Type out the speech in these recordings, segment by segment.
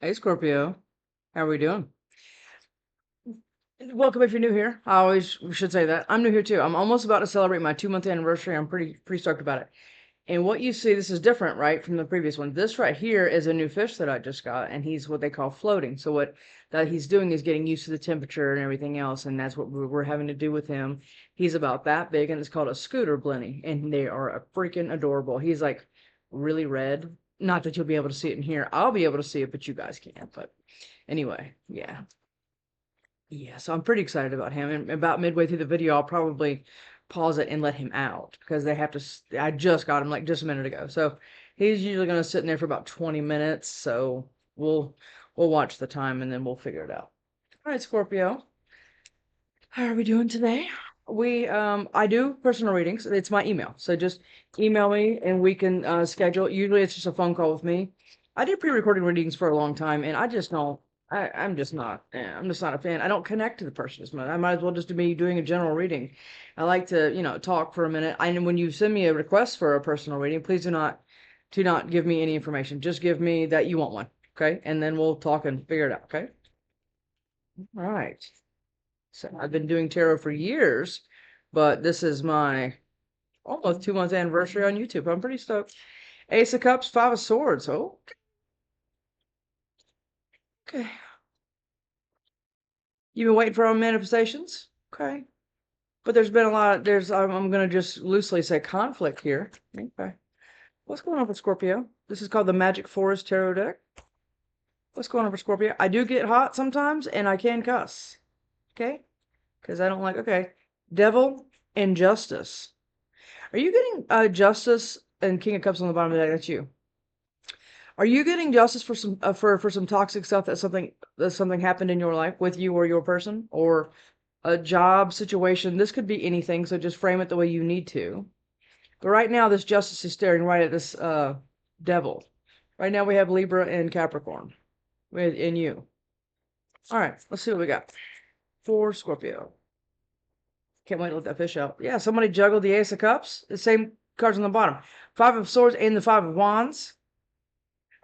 Hey Scorpio, how are we doing? Welcome if you're new here. I always should say that. I'm new here too. I'm almost about to celebrate my 2 month anniversary. I'm pretty stoked about it. And what you see, this is different, right, from the previous one. This right here is a new fish that I just got, and he's what they call floating. So what that he's doing is getting used to the temperature and everything else, and that's what we're having to do with him. He's about that big, and it's called a scooter blenny, and they are a freaking adorable. He's like really red. Not that you'll be able to see it in here. I'll be able to see it, but you guys can't. But anyway, yeah. Yeah, so I'm pretty excited about him. And about midway through the video, I'll probably pause it and let him out because they have to. I just got him like just a minute ago, so he's usually going to sit in there for about 20 minutes. So we'll we'll watch the time and then we'll figure it out. All right, Scorpio, how are we doing today? I do personal readings. It's my email, so just email me and we can schedule. Usually, it's just a phone call with me. I did pre-recorded readings for a long time, and I just don't. I'm just not. I'm just not a fan. I don't connect to the person as much. I might as well just be doing a general reading. I like to, talk for a minute. And when you send me a request for a personal reading, please do not give me any information. Just give me that you want one, okay? And then we'll talk and figure it out, okay? All right. So I've been doing tarot for years, but this is my almost 2 month anniversary on YouTube. I'm pretty stoked. Ace of Cups, Five of Swords. Oh, okay. You've been waiting for our manifestations? Okay. But there's been a lot, I'm going to just loosely say conflict here. Okay. What's going on for Scorpio? This is called the Magic Forest Tarot deck. What's going on for Scorpio? I do get hot sometimes, and I can cuss. Okay? Because I don't like, okay. Devil and Justice. Are you getting justice and King of Cups on the bottom of the deck? That's you. Are you getting justice for some for some toxic stuff that something happened in your life with you or your person or a job situation? This could be anything, so just frame it the way you need to. But right now, this justice is staring right at this devil. Right now, we have Libra and Capricorn in you. All right, let's see what we got for Scorpio. Can't wait to let that fish out. Yeah, somebody juggled the Ace of Cups. The same cards on the bottom. Five of Swords and the Five of Wands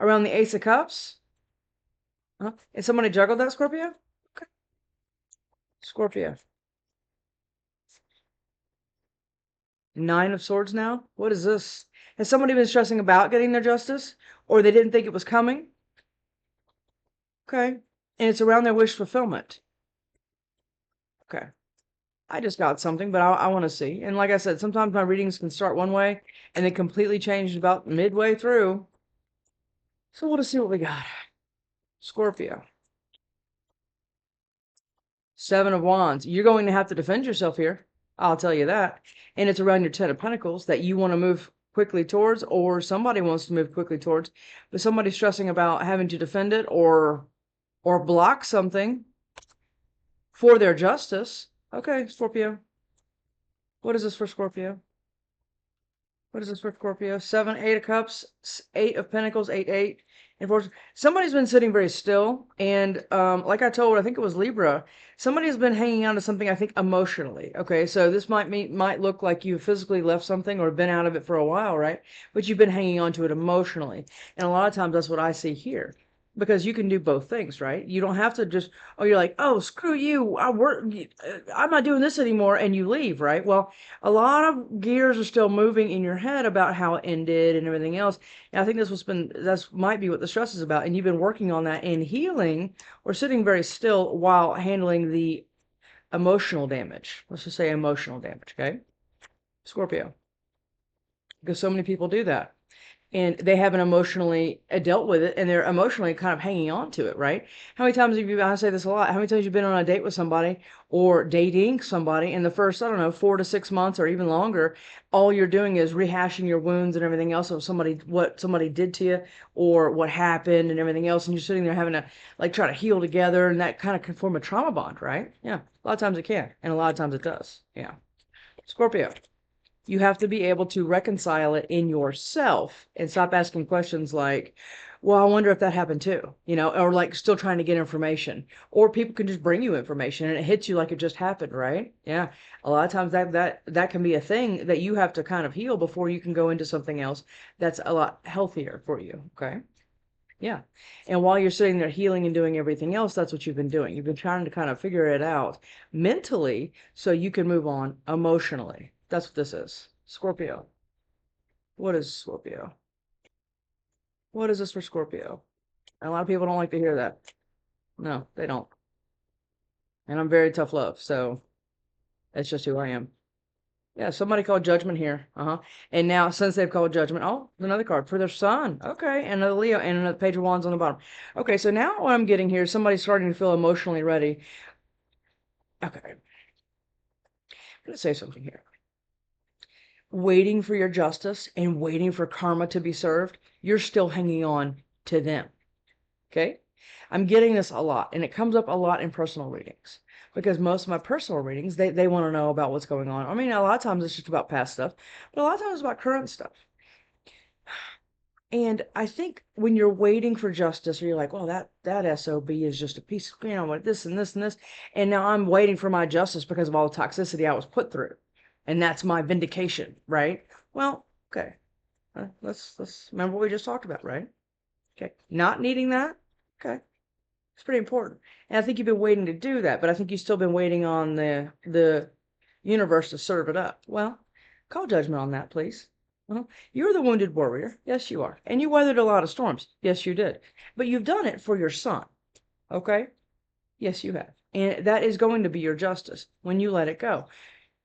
around the Ace of Cups. And somebody juggled that, Scorpio? Okay. Scorpio. Nine of Swords now? What is this? Has somebody been stressing about getting their justice? Or they didn't think it was coming? Okay. And it's around their wish fulfillment. Okay. I just got something, but I want to see. And like I said, sometimes my readings can start one way and then completely change about midway through. So we'll just see what we got. Scorpio. Seven of Wands. You're going to have to defend yourself here. I'll tell you that. And it's around your Ten of Pentacles that you want to move quickly towards, or somebody wants to move quickly towards, but somebody's stressing about having to defend it or block something for their justice. Okay, Scorpio. What is this for Scorpio? What is this for Scorpio? Seven, Eight of Cups, Eight of Pentacles, eight. And four. Somebody's been sitting very still, and like I told, I think it was Libra. Somebody's been hanging on to something. I think emotionally. Okay, so this might look like you physically left something or been out of it for a while, right? But you've been hanging on to it emotionally, and a lot of times that's what I see here. Because you can do both things, right? You don't have to just, oh, you're like, oh, screw you, I'm not doing this anymore, and you leave, right? Well, a lot of gears are still moving in your head about how it ended and everything else. And I think that's might be what the stress is about. And you've been working on that and healing or sitting very still while handling the emotional damage. Let's just say emotional damage, okay? Scorpio. Because so many people do that and they haven't emotionally dealt with it and they're emotionally kind of hanging on to it, right? How many times have you, I say this a lot, how many times you've been on a date with somebody or dating somebody in the first, I don't know, 4 to 6 months or even longer, all you're doing is rehashing your wounds and everything else of what somebody did to you or what happened and everything else, and you're sitting there having to like try to heal together, and that kind of can form a trauma bond, right? Yeah, a lot of times it can, and a lot of times it does. Yeah. Scorpio. You have to be able to reconcile it in yourself and stop asking questions like, well, I wonder if that happened too, or like still trying to get information. Or people can just bring you information and it hits you like it just happened, right? Yeah. A lot of times that can be a thing that you have to kind of heal before you can go into something else that's a lot healthier for you. Okay. Yeah. And while you're sitting there healing and doing everything else, that's what you've been doing. You've been trying to kind of figure it out mentally so you can move on emotionally. That's what this is. Scorpio. What is Scorpio? What is this for Scorpio? And a lot of people don't like to hear that. No, they don't. And I'm very tough love, so that's just who I am. Yeah, somebody called judgment here. And now, since they've called judgment, oh, another card for their son. Okay, and another Leo, and another page of wands on the bottom. Okay, so now what I'm getting here is somebody's starting to feel emotionally ready. Okay, I'm going to say something here. Waiting for your justice and waiting for karma to be served, you're still hanging on to them. Okay? I'm getting this a lot, and it comes up a lot in personal readings. Because most of my personal readings, they want to know about what's going on. I mean, a lot of times it's just about past stuff, but a lot of times it's about current stuff. And I think when you're waiting for justice, or you're like, well, that SOB is just a piece, with this and this and this. And now I'm waiting for my justice because of all the toxicity I was put through. And that's my vindication, right? Well, okay. Let's remember what we just talked about, right? Okay. Not needing that. Okay. It's pretty important. And I think you've been waiting to do that, but I think you've still been waiting on the universe to serve it up. Well, call judgment on that, please. You're the wounded warrior. Yes, you are. And you weathered a lot of storms. Yes, you did. But you've done it for your son. Okay? Yes, you have. And that is going to be your justice when you let it go.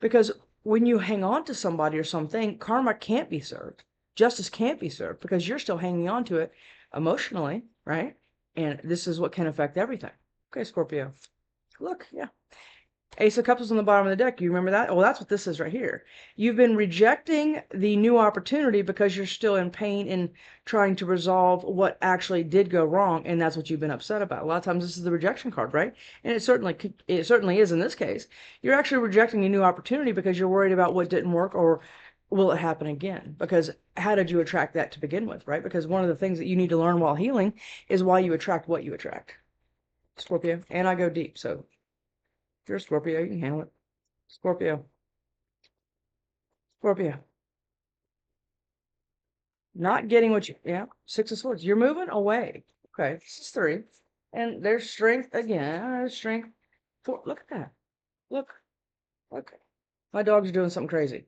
Because when you hang on to somebody or something, karma can't be served. Justice can't be served because you're still hanging on to it emotionally, right? And this is what can affect everything. Okay, Scorpio. Look, yeah. Ace of Cups is on the bottom of the deck. You remember that? Well, that's what this is right here. You've been rejecting the new opportunity because you're still in pain and trying to resolve what actually did go wrong, and that's what you've been upset about. A lot of times this is the rejection card, right? And it certainly is in this case. You're actually rejecting a new opportunity because you're worried about what didn't work or will it happen again? Because how did you attract that to begin with, right? Because one of the things that you need to learn while healing is why you attract what you attract. Scorpio, and I go deep, so if you're a Scorpio, you can handle it. Scorpio. Scorpio. Not getting what you, yeah, Six of Swords. You're moving away. Okay, this is 3. And there's strength again. Strength. 4. Look at that. Look. Okay. My dog's doing something crazy.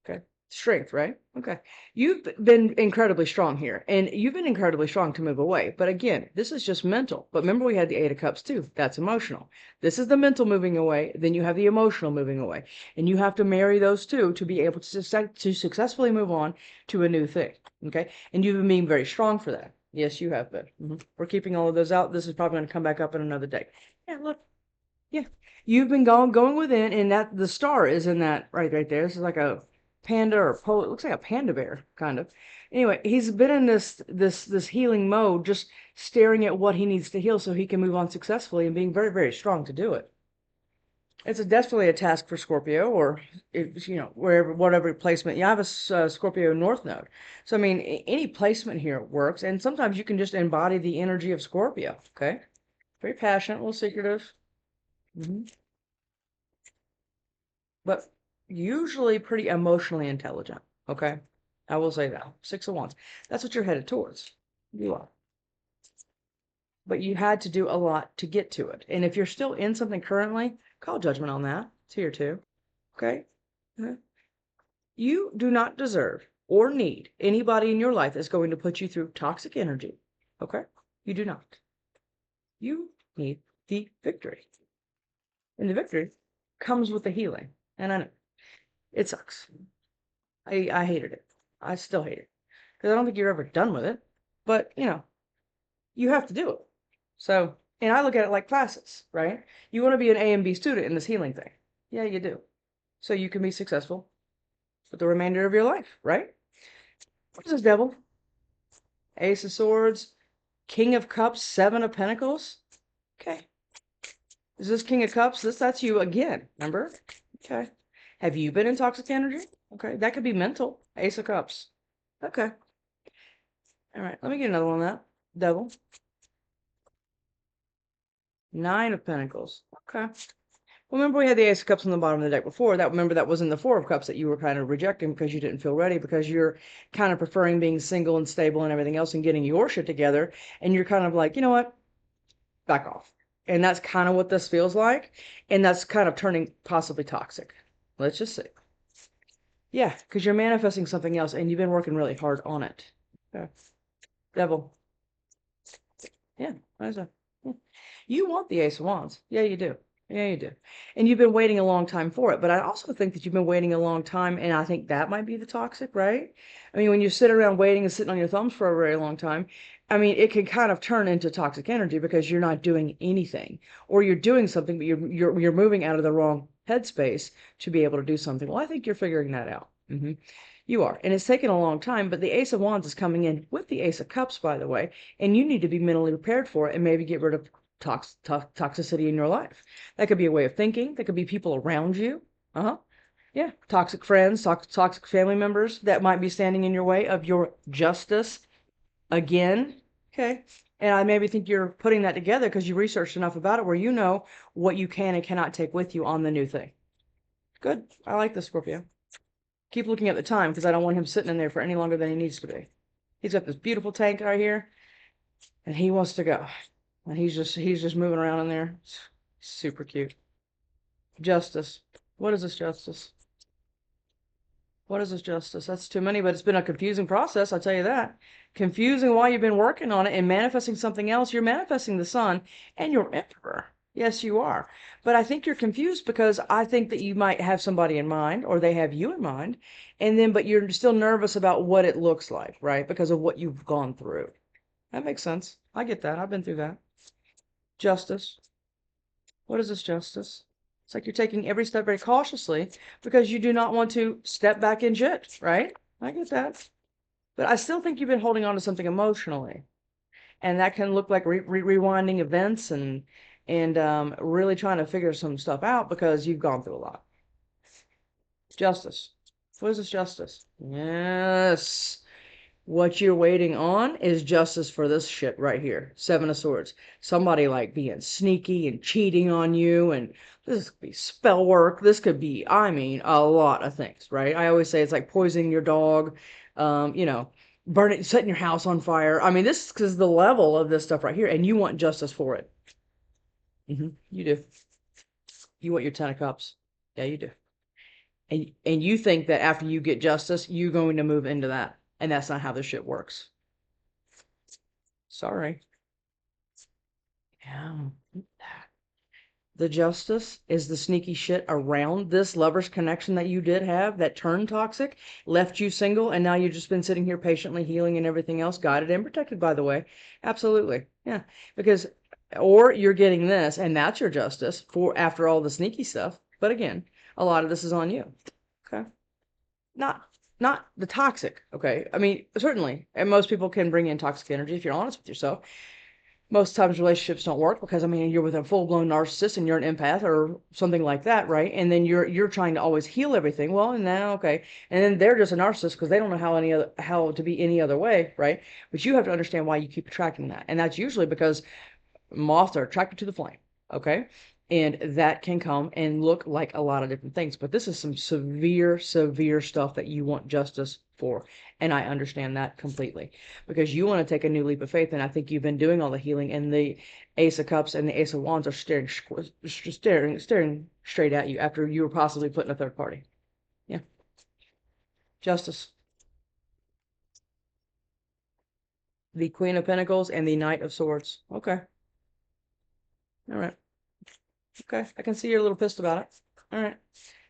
Okay. Strength, right? Okay. You've been incredibly strong here, and you've been incredibly strong to move away. But again, this is just mental. But remember, we had the 8 of Cups too. That's emotional. This is the mental moving away. Then you have the emotional moving away. And you have to marry those two to be able to successfully move on to a new thing. Okay. And you've been being very strong for that. Yes, you have been. We're keeping all of those out. This is probably going to come back up in another day. Yeah, look. Yeah. You've been going within, and that the star is in that right there. This is like a panda or it looks like a panda bear kind of. Anyway, he's been in this healing mode, just staring at what he needs to heal so he can move on successfully and being very, very strong to do it. It's definitely a task for Scorpio, or if, whatever placement. You have a Scorpio North node, so I mean any placement here works, and sometimes you can just embody the energy of Scorpio. Okay, very passionate, a little secretive. But usually pretty emotionally intelligent. Okay, I will say that. 6 of Wands. That's what you're headed towards. You are. But you had to do a lot to get to it. And if you're still in something currently, call judgment on that. It's here too. Okay? You do not deserve or need anybody in your life that's going to put you through toxic energy. Okay? You do not. You need the victory. And the victory comes with the healing. And I know it sucks. I hated it. I still hate it. Because I don't think you're ever done with it. But, you have to do it. So, and I look at it like classes, right? You want to be an A and B student in this healing thing. Yeah, you do. So you can be successful for the remainder of your life, right? What is this, devil? Ace of Swords, King of Cups, 7 of Pentacles. Okay. Is this King of Cups? That's you again, remember? Okay. Have you been in toxic energy? Okay, that could be mental. Ace of Cups. Okay. All right, let me get another one on that. Devil. 9 of Pentacles. Okay. Well, remember we had the Ace of Cups on the bottom of the deck before. Remember that was in the Four of Cups that you were kind of rejecting because you didn't feel ready, because you're kind of preferring being single and stable and everything else and getting your shit together. And you're kind of like, you know what? Back off. And that's kind of what this feels like. And that's kind of turning possibly toxic. Let's just see. Yeah, because you're manifesting something else and you've been working really hard on it. Yeah. Devil. Yeah, that's a, yeah. You want the Ace of Wands. Yeah, you do. Yeah, you do. And you've been waiting a long time for it. But I also think that you've been waiting a long time, and I think that might be the toxic, right? I mean, when you sit around waiting and sitting on your thumbs for a very long time, I mean, it can kind of turn into toxic energy because you're not doing anything, or you're doing something, but you're moving out of the wrong headspace to be able to do something. Well, I think you're figuring that out. You are. And it's taken a long time, but the Ace of Wands is coming in with the Ace of Cups, by the way, and you need to be mentally prepared for it and maybe get rid of toxicity in your life. That could be a way of thinking. That could be people around you. Yeah. Toxic friends, toxic family members that might be standing in your way of your justice again. Okay. And I maybe think you're putting that together because you researched enough about it where you know what you can and cannot take with you on the new thing. Good. I like this, Scorpio. Keep looking at the time because I don't want him sitting in there for any longer than he needs to be. He's got this beautiful tank right here, and he wants to go. And he's just moving around in there. It's super cute. Justice. What is this justice? What is this justice? That's too many, but it's been a confusing process, I'll tell you that. Confusing while you've been working on it and manifesting something else. You're manifesting the sun and your emperor. Yes, you are. But I think you're confused because I think that you might have somebody in mind or they have you in mind. And then, but you're still nervous about what it looks like, right? Because of what you've gone through. That makes sense. I get that. I've been through that. Justice. What is this justice? It's like you're taking every step very cautiously because you do not want to step back in shit, right? I get that. But I still think you've been holding on to something emotionally. And that can look like rewinding events and really trying to figure some stuff out because you've gone through a lot. Justice. What is this justice? Yes. What you're waiting on is justice for this shit right here. Seven of Swords. Somebody like being sneaky and cheating on you, and this could be spell work. This could be, I mean, a lot of things, right? I always say it's like poisoning your dog, you know, burning, setting your house on fire. I mean, this is the level of this stuff right here, and you want justice for it. You do. You want your Ten of Cups. Yeah, you do. And you think that after you get justice, you're going to move into that. And that's not how this shit works. Sorry. Yeah. The justice is the sneaky shit around this lover's connection that you did have that turned toxic, left you single, and now you've just been sitting here patiently healing and everything else, guided and protected, by the way. Absolutely. Yeah. Because, or you're getting this, and that's your justice for after all the sneaky stuff. But again, a lot of this is on you. Okay. Not the toxic, okay? I mean, certainly, and most people can bring in toxic energy if you're honest with yourself. Most times relationships don't work because I mean you're with a full-blown narcissist and you're an empath or something like that, right? And then you're trying to always heal everything. Well, and now okay, and then they're just a narcissist because they don't know how to be any other way, right? But you have to understand why you keep attracting that, and that's usually because moths are attracted to the flame, okay? And that can come and look like a lot of different things. But this is some severe, severe stuff that you want justice for. And I understand that completely because you want to take a new leap of faith. And I think you've been doing all the healing, and the Ace of Cups and the Ace of Wands are staring straight at you after you were possibly put in a third party. Yeah. Justice. The Queen of Pentacles and the Knight of Swords. Okay. All right. Okay, I can see you're a little pissed about it. All right.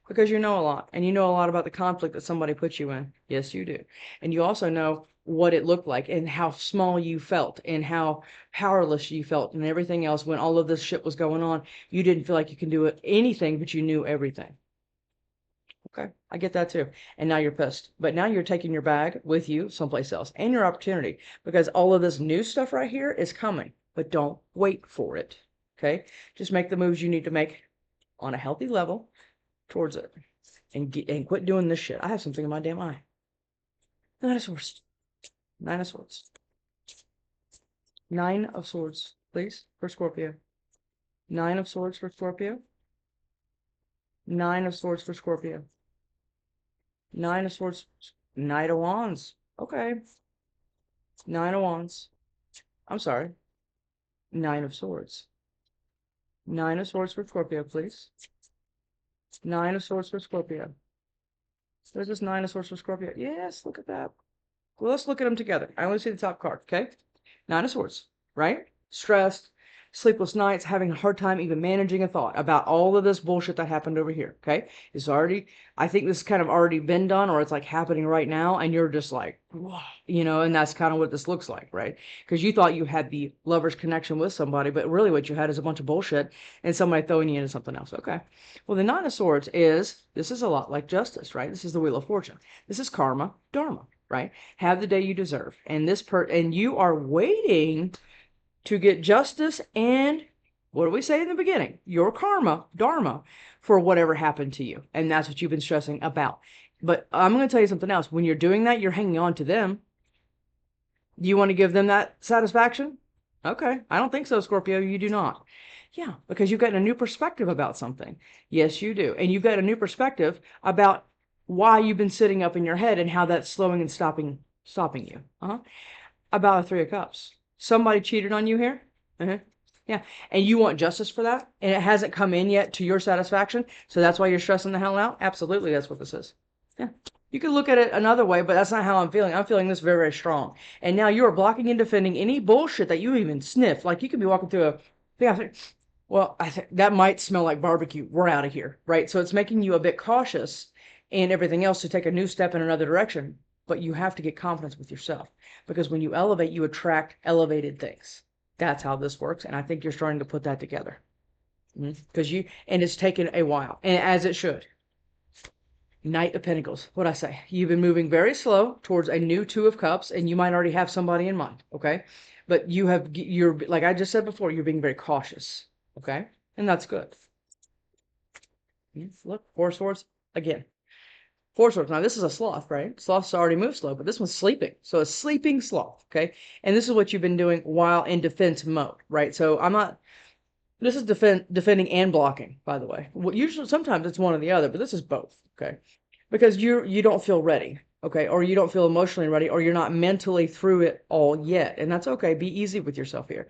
Because you know a lot, and you know a lot about the conflict that somebody put you in. Yes, you do. And you also know what it looked like and how small you felt and how powerless you felt and everything else when all of this shit was going on. You didn't feel like you can do anything, but you knew everything. Okay, I get that too. And now you're pissed. But now you're taking your bag with you someplace else and your opportunity because all of this new stuff right here is coming, but don't wait for it. Okay, just make the moves you need to make on a healthy level towards it and quit doing this shit. I have something in my damn eye. Nine of Swords. Nine of Swords. Nine of Swords, please, for Scorpio. Nine of Swords for Scorpio. Nine of Swords for Scorpio. Nine of Swords. Knight of Wands. Okay. Nine of Wands. I'm sorry. Nine of Swords. Nine of Swords for Scorpio, please. Nine of Swords for Scorpio. There's this Nine of Swords for Scorpio. Yes, look at that. Well, let's look at them together. I only see the top card, okay? Nine of Swords, right? Stressed, sleepless nights, having a hard time even managing a thought about all of this bullshit that happened over here, okay? It's already, I think this kind of already been done, or it's like happening right now, and you're just like, whoa, you know, and that's kind of what this looks like, right? Because you thought you had the lover's connection with somebody, but really what you had is a bunch of bullshit and somebody throwing you into something else, okay? Well, the Nine of Swords this is a lot like justice, right? This is the Wheel of Fortune. This is karma, dharma, right? Have the day you deserve. And and you are waiting to get justice and, what do we say in the beginning? Your karma, dharma, for whatever happened to you. And that's what you've been stressing about. But I'm going to tell you something else. When you're doing that, you're hanging on to them. Do you want to give them that satisfaction? Okay. I don't think so, Scorpio. You do not. Yeah, because you've got a new perspective about something. Yes, you do. And you've got a new perspective about why you've been sitting up in your head and how that's slowing and stopping you. About a Three of Cups. Somebody cheated on you here. Yeah. And you want justice for that. And it hasn't come in yet to your satisfaction. So that's why you're stressing the hell out. Absolutely. That's what this is. Yeah. You can look at it another way, but that's not how I'm feeling. I'm feeling this very, very strong. And now you are blocking and defending any bullshit that you even sniff. Like you could be walking through a, yeah, well, I think that might smell like barbecue. We're out of here. Right. So it's making you a bit cautious and everything else to take a new step in another direction. But you have to get confidence with yourself, because when you elevate, you attract elevated things. That's how this works. And I think you're starting to put that together, because and it's taken a while, and as it should. Knight of Pentacles. What'd I say? You've been moving very slow towards a new Two of Cups, and you might already have somebody in mind. Okay. But you're, like I just said before, you're being very cautious. Okay. And that's good. Look, Four of Swords again. Four Swords. Now, this is a sloth, right? Sloths already move slow, but this one's sleeping. So a sleeping sloth, okay? And this is what you've been doing while in defense mode, right? So I'm not, this is defending and blocking, by the way. Usually, sometimes it's one or the other, but this is both, okay? Because you don't feel ready, okay? Or you don't feel emotionally ready, or you're not mentally through it all yet. And that's okay. Be easy with yourself here,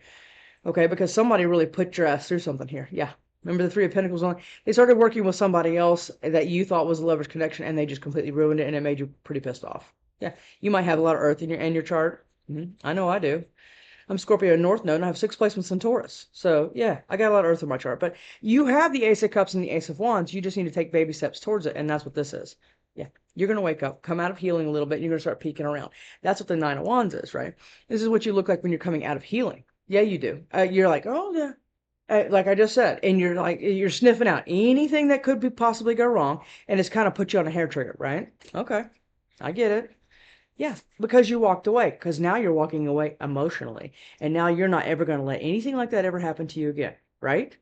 okay? Because somebody really put your ass through something here. Yeah. Remember the Three of Pentacles on? They started working with somebody else that you thought was a lover's connection, and they just completely ruined it, and it made you pretty pissed off. Yeah, you might have a lot of Earth in your chart. I know I do. I'm Scorpio North Node, and I have 6 placements in Taurus. So yeah, I got a lot of Earth in my chart. But you have the Ace of Cups and the Ace of Wands. You just need to take baby steps towards it, and that's what this is. Yeah, you're going to wake up, come out of healing a little bit, and you're going to start peeking around. That's what the Nine of Wands is, right? This is what you look like when you're coming out of healing. Yeah, you do. You're like, oh yeah. Like I just said, and you're sniffing out anything that could possibly go wrong, and it's kind of put you on a hair trigger, right? Okay, I get it. Yeah, because you walked away, because now you're walking away emotionally, and now you're not ever going to let anything like that ever happen to you again, right?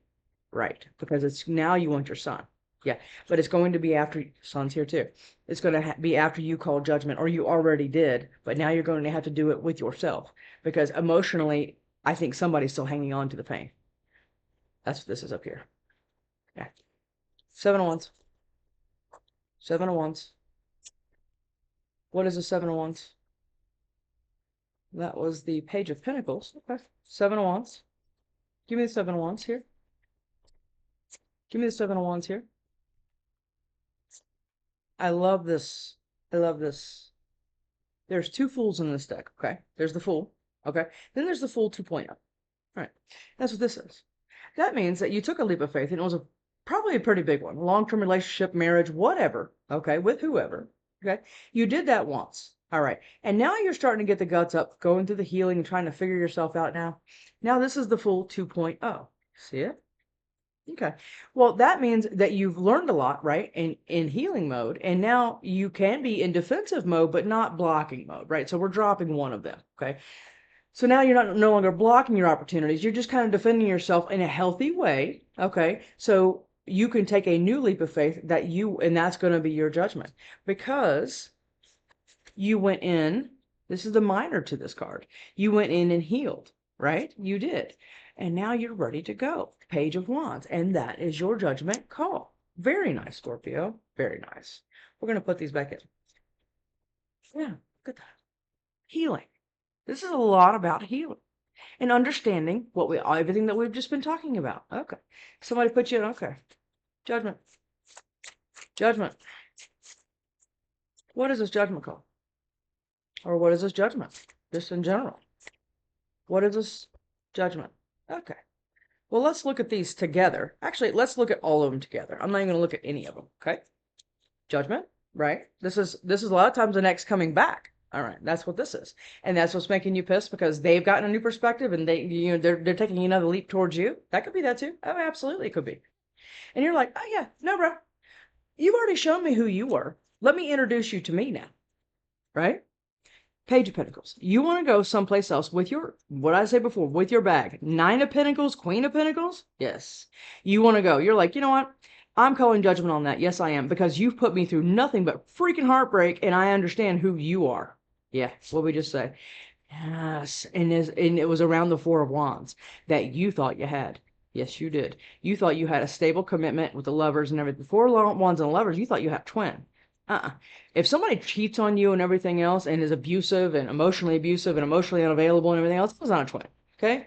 Right, because it's now you want your son. Yeah, but it's going to be after, son's here too. It's going to be after you call judgment, or you already did, but now you're going to have to do it with yourself, because emotionally, I think somebody's still hanging on to the pain. That's what this is up here. Yeah. Seven of Wands. Seven of Wands. What is the Seven of Wands? That was the Page of Pentacles. Okay. Seven of Wands. Give me the Seven of Wands here. Give me the Seven of Wands here. I love this. I love this. There's two Fools in this deck. Okay. There's the Fool. Okay. Then there's the Fool 2.0. All right. That's what this is. That means that you took a leap of faith, and it was probably a pretty big one. Long-term relationship, marriage, whatever. Okay. With whoever. Okay. You did that once. All right. And now you're starting to get the guts up, going through the healing and trying to figure yourself out now. Now this is the Fool 2.0. See it? Okay. Well, that means that you've learned a lot, right? In healing mode. And now you can be in defensive mode, but not blocking mode, right? So we're dropping one of them. Okay. So now you're no longer blocking your opportunities. You're just kind of defending yourself in a healthy way. Okay. So you can take a new leap of faith and that's going to be your judgment, because you went in. This is the minor to this card. You went in and healed, right? You did. And now you're ready to go. Page of Wands. And that is your judgment call. Very nice, Scorpio. Very nice. We're going to put these back in. Yeah, look at that. Healing. This is a lot about healing and understanding everything that we've just been talking about. Okay. Somebody put you in. Okay. Judgment. Judgment. What is this judgment called? Or what is this judgment? Just in general. What is this judgment? Okay. Well, let's look at these together. Actually, let's look at all of them together. I'm not even going to look at any of them. Okay. Judgment, right? This is a lot of times the next coming back. All right, that's what this is, and that's what's making you pissed because they've gotten a new perspective and they're taking another leap towards you. That could be that too. Oh, absolutely, it could be. And you're like, oh yeah, no, bro, you've already shown me who you were. Let me introduce you to me now, right? Page of Pentacles. You want to go someplace else with your, what I say before, with your bag. Nine of Pentacles, Queen of Pentacles. Yes, you want to go. You're like, you know what? I'm calling judgment on that. Yes, I am, because you've put me through nothing but freaking heartbreak, and I understand who you are. Yeah, what we just said. Yes, and it was around the Four of Wands that you thought you had. Yes, you did. You thought you had a stable commitment with the Lovers and everything. Four of Wands and Lovers, you thought you had a twin. If somebody cheats on you and everything else and is abusive and emotionally unavailable and everything else, it's not a twin. Okay?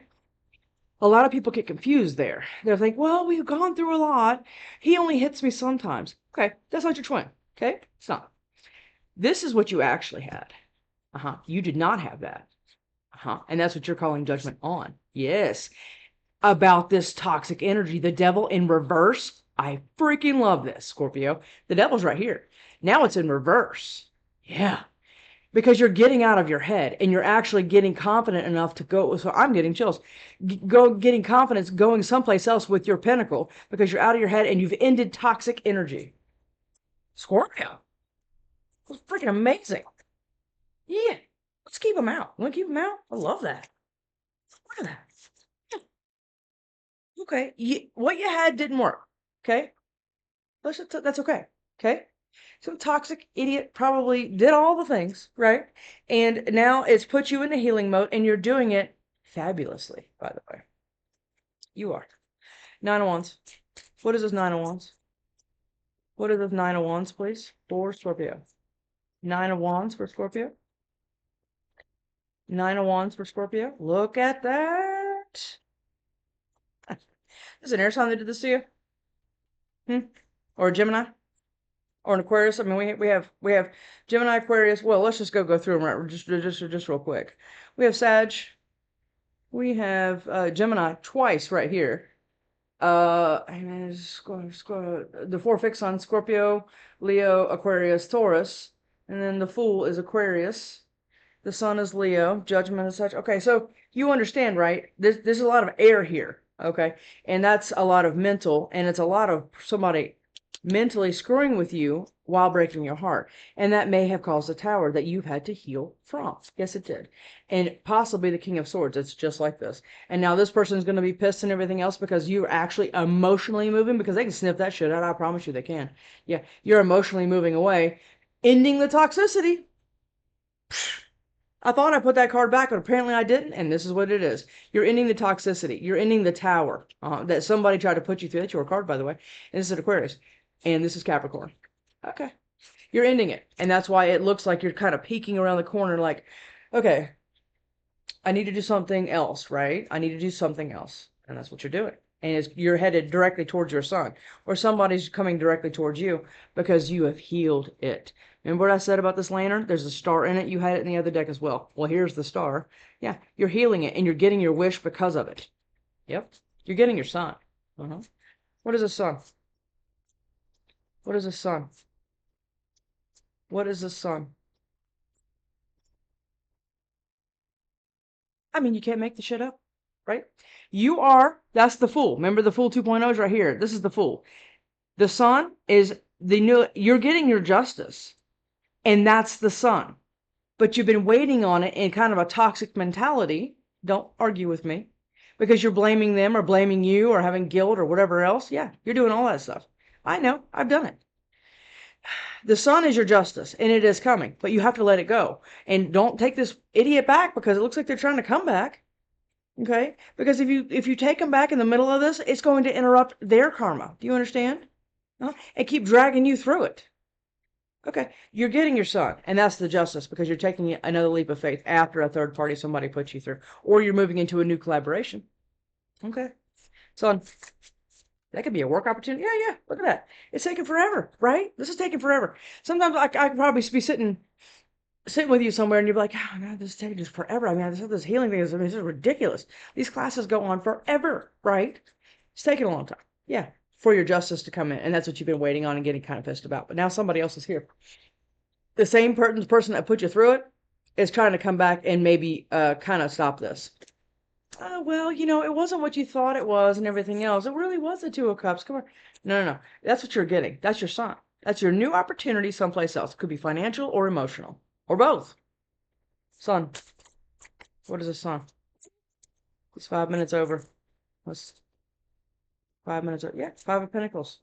A lot of people get confused there. They're like, well, we've gone through a lot. He only hits me sometimes. Okay, that's not your twin. Okay? It's not. This is what you actually had. You did not have that. And that's what you're calling judgment on. Yes. About this toxic energy, the devil in reverse. I freaking love this, Scorpio. The devil's right here. Now it's in reverse. Yeah. Because you're getting out of your head and you're actually getting confident enough to go. So I'm getting chills. Getting confidence going someplace else with your pentacle because you're out of your head and you've ended toxic energy. Scorpio. That's freaking amazing. Yeah. Let's keep them out. Want to keep them out? I love that. Look at that. Okay. What you had didn't work. Okay. That's okay. Okay. Some toxic idiot probably did all the things, right? And now it's put you in a healing mode and you're doing it fabulously, by the way. You are. Nine of Wands. What is this Nine of Wands? What is this Nine of Wands, please? For Scorpio. Nine of Wands for Scorpio. Nine of Wands for Scorpio. Look at that. Is an air sign that did this to you? Or a Gemini? Or an Aquarius? I mean, we have Gemini, Aquarius. Well, let's just go through them right just real quick. We have Sag. We have Gemini twice right here. And the four fixed on Scorpio, Leo, Aquarius, Taurus, and then the Fool is Aquarius. The Sun is Leo, Judgment is such. Okay, so you understand, right? There's a lot of air here. Okay, and that's a lot of mental, and it's a lot of somebody mentally screwing with you while breaking your heart. And that may have caused a tower that you've had to heal from. Yes, it did. And possibly the King of Swords. It's just like this. And now this person's going to be pissed and everything else because you're actually emotionally moving, because they can sniff that shit out. I promise you they can. Yeah, you're emotionally moving away, ending the toxicity. I thought I put that card back, but apparently I didn't, and this is what it is. You're ending the toxicity. You're ending the tower that somebody tried to put you through. That's your card, by the way. And this is Aquarius. And this is Capricorn. Okay. You're ending it. And that's why it looks like you're kind of peeking around the corner like, okay, I need to do something else, right? I need to do something else. And that's what you're doing. And you're headed directly towards your sun. Or somebody's coming directly towards you because you have healed it. Remember what I said about this lantern? There's a star in it. You had it in the other deck as well. Well, here's the star. Yeah, you're healing it and you're getting your wish because of it. Yep. You're getting your sun. What is a sun? What is a sun? What is a sun? I mean, you can't make the shit up, right? That's the Fool. Remember the Fool 2.0 is right here. This is the Fool. The Sun is you're getting your justice. And that's the Sun. But you've been waiting on it in kind of a toxic mentality. Don't argue with me. Because you're blaming them or blaming you or having guilt or whatever else. Yeah, you're doing all that stuff. I know. I've done it. The Sun is your justice, and it is coming, but you have to let it go. And don't take this idiot back because it looks like they're trying to come back. Okay? Because if you take them back in the middle of this, it's going to interrupt their karma. Do you understand? And keep dragging you through it. Okay, you're getting your Sun, and that's the Justice, because you're taking another leap of faith after a third party somebody puts you through, or you're moving into a new collaboration. Okay, Sun, that could be a work opportunity. Yeah, look at that. It's taking forever, right? This is taking forever. Sometimes I could probably be sitting with you somewhere, and you'd be like, oh man, this is taking just forever. I mean, this healing thing is, I mean, this is ridiculous. These classes go on forever, right? It's taking a long time. Yeah, for your Justice to come in, and that's what you've been waiting on and getting kind of pissed about. But now somebody else is here. The same person that put you through it is trying to come back and maybe kind of stop this. Well, it wasn't what you thought it was and everything else. It really was the Two of Cups. Come on. No. That's what you're getting. That's your Sun. That's your new opportunity someplace else. It could be financial or emotional or both. Sun. What is a Sun? It's 5 minutes over. What's 5 minutes over? Yeah, Five of Pentacles.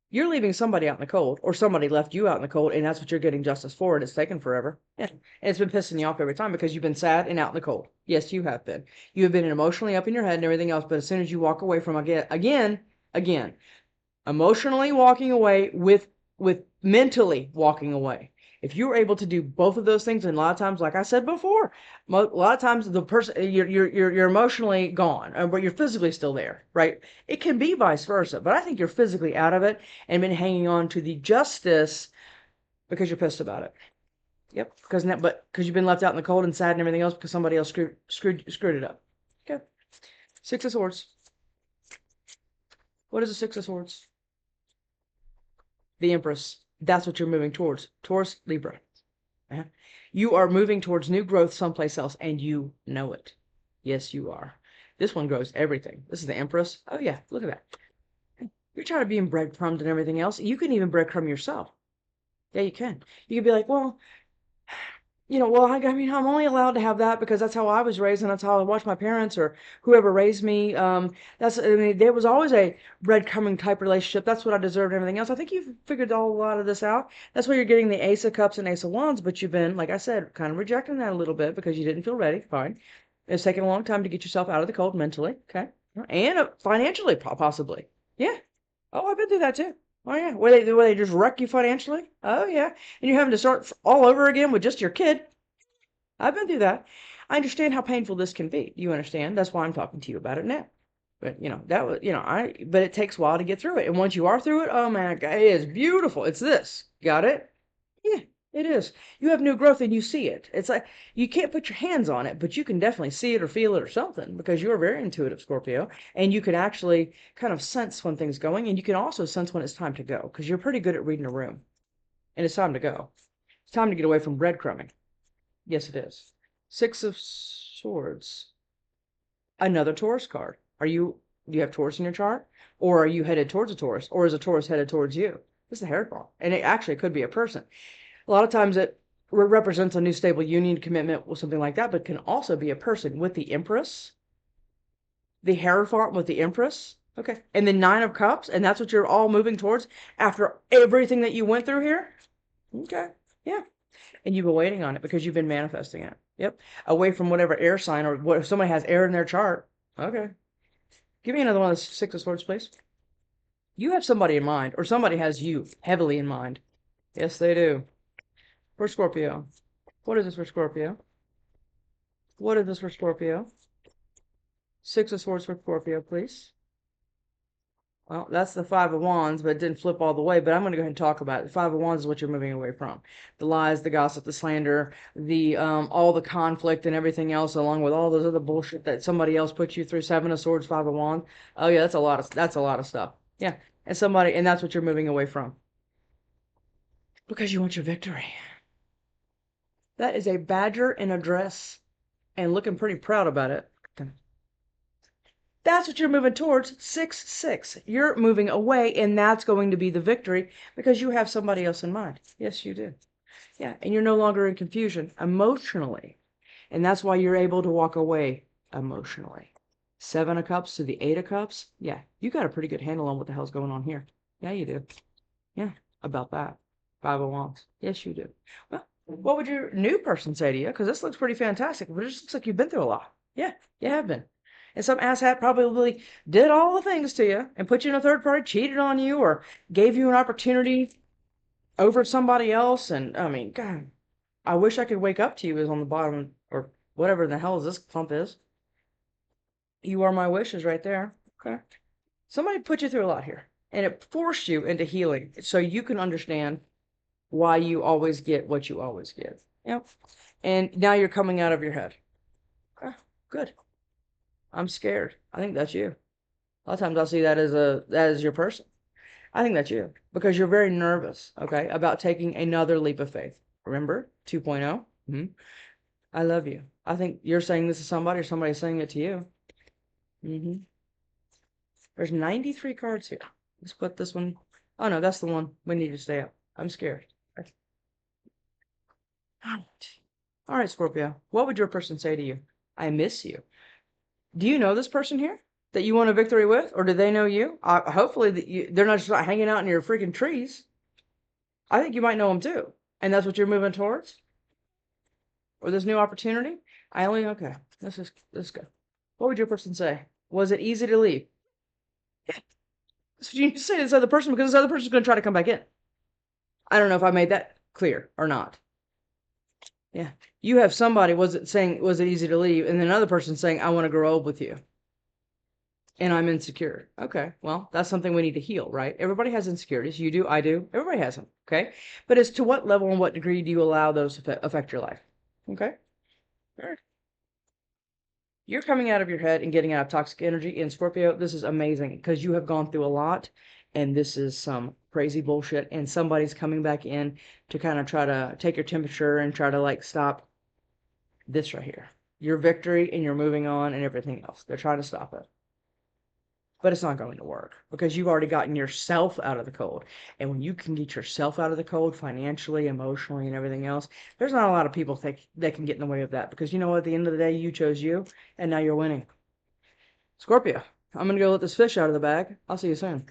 You're leaving somebody out in the cold, or somebody left you out in the cold, and that's what you're getting Justice for, and it's taken forever. Yeah. And it's been pissing you off every time because you've been sad and out in the cold. Yes, you have been. You have been emotionally up in your head and everything else, but as soon as you walk away from again, emotionally walking away with mentally walking away. If you're able to do both of those things, and a lot of times, like I said before, a lot of times the person you're emotionally gone, but you're physically still there, right? It can be vice versa, but I think you're physically out of it and been hanging on to the Justice because you're pissed about it. Yep, because you've been left out in the cold and sad and everything else because somebody else screwed it up. Okay, Six of Swords. What is the Six of Swords? The Empress. That's what you're moving towards. Taurus, Libra. You are moving towards new growth someplace else, and you know it. Yes, you are. This one grows everything. This is the Empress. Oh, yeah, look at that. You're tired of being breadcrumbed and everything else. You can even breadcrumb yourself. Yeah, you can. You can be like, well, I mean, I'm only allowed to have that because that's how I was raised and that's how I watched my parents or whoever raised me. There was always a breadcrumbing type relationship. That's what I deserved and everything else. I think you've figured a lot of this out. That's why you're getting the Ace of Cups and Ace of Wands, but you've been, like I said, kind of rejecting that a little bit because you didn't feel ready. Fine. It's taken a long time to get yourself out of the cold mentally. Okay. And financially, possibly. Yeah. Oh, I've been through that too. Oh yeah, where they just wreck you financially. Oh yeah, and you're having to start all over again with just your kid. I've been through that. I understand how painful this can be. You understand? That's why I'm talking to you about it now. But that was but it takes a while to get through it. And once you are through it, oh man, it is beautiful. It's this. Got it? Yeah, it is. You have new growth and you see it. It's like you can't put your hands on it, but you can definitely see it or feel it or something because you're very intuitive, Scorpio, and you can actually kind of sense when things going, and you can also sense when it's time to go because you're pretty good at reading a room. And it's time to go. It's time to get away from breadcrumbing. Yes, it is. Six of Swords. Another Taurus card. Do you have Taurus in your chart? Or are you headed towards a Taurus? Or is a Taurus headed towards you? This is a hairball. And it actually could be a person. A lot of times it represents a new stable union, commitment, or something like that, but can also be a person with the Empress. The Hierophant with the Empress. Okay. And the Nine of Cups. And that's what you're all moving towards after everything that you went through here. Okay. Yeah. And you've been waiting on it because you've been manifesting it. Yep. Away from whatever air sign or what if somebody has air in their chart. Okay. Give me another one of the Six of Swords, please. You have somebody in mind, or somebody has you heavily in mind. Yes, they do. For Scorpio. What is this for Scorpio? What is this for Scorpio? Six of Swords for Scorpio, please. Well, that's the Five of Wands, but it didn't flip all the way. But I'm going to go ahead and talk about it. The Five of Wands is what you're moving away from. The lies, the gossip, the slander, the all the conflict and everything else, along with all those other bullshit that somebody else put you through. Seven of Swords, Five of Wands. Oh yeah, that's a lot of stuff. Yeah, and that's what you're moving away from. Because you want your victory. That is a badger in a dress and looking pretty proud about it. That's what you're moving towards. 6-6. You're moving away, and that's going to be the victory because you have somebody else in mind. Yes, you do. Yeah, and you're no longer in confusion emotionally. And that's why you're able to walk away emotionally. 7 of Cups to the 8 of Cups. Yeah, you got a pretty good handle on what the hell's going on here. Yeah, you do. Yeah, about that. 5 of Wands. Yes, you do. Well, what would your new person say to you? Because this looks pretty fantastic, but it just looks like you've been through a lot. Yeah, you have been. And some asshat probably did all the things to you and put you in a third party, cheated on you, or gave you an opportunity over somebody else. And I mean, God, I wish I could wake up to you is on the bottom or whatever the hell this clump is. You are my wishes right there. Okay. Somebody put you through a lot here and it forced you into healing so you can understand why you always get what you always get. Yep. And now you're coming out of your head. Okay. Good. I'm scared. I think that's you. A lot of times I'll see that as your person. I think that's you because you're very nervous, okay, about taking another leap of faith. Remember 2.0? I love you. I think you're saying this to somebody or somebody's saying it to you. There's 93 cards here. Let's put this one. Oh no, that's the one we need to stay up. I'm scared. All right, Scorpio. What would your person say to you? I miss you. Do you know this person here that you want a victory with, or do they know you? Hopefully that they're not just hanging out in your freaking trees. I think you might know them too, and that's what you're moving towards, or this new opportunity. Okay. Let's go. What would your person say? Was it easy to leave? Yeah. So you need to say to this other person because this other person's going to try to come back in. I don't know if I made that clear or not. Yeah. You have somebody was it easy to leave, and then another person saying, I want to grow old with you. And I'm insecure. Okay, well, that's something we need to heal, right? Everybody has insecurities. You do, I do, everybody has them, okay? But as to what level and what degree do you allow those to affect your life? Okay? All right. You're coming out of your head and getting out of toxic energy. In Scorpio, this is amazing because you have gone through a lot, and this is some crazy bullshit, and somebody's coming back in to kind of try to take your temperature and try to like stop this right here. Your victory and you're moving on and everything else. They're trying to stop it. But it's not going to work because you've already gotten yourself out of the cold. And when you can get yourself out of the cold financially, emotionally, and everything else, there's not a lot of people that can get in the way of that because you know what? At the end of the day, you chose you and now you're winning. Scorpio, I'm going to go let this fish out of the bag. I'll see you soon.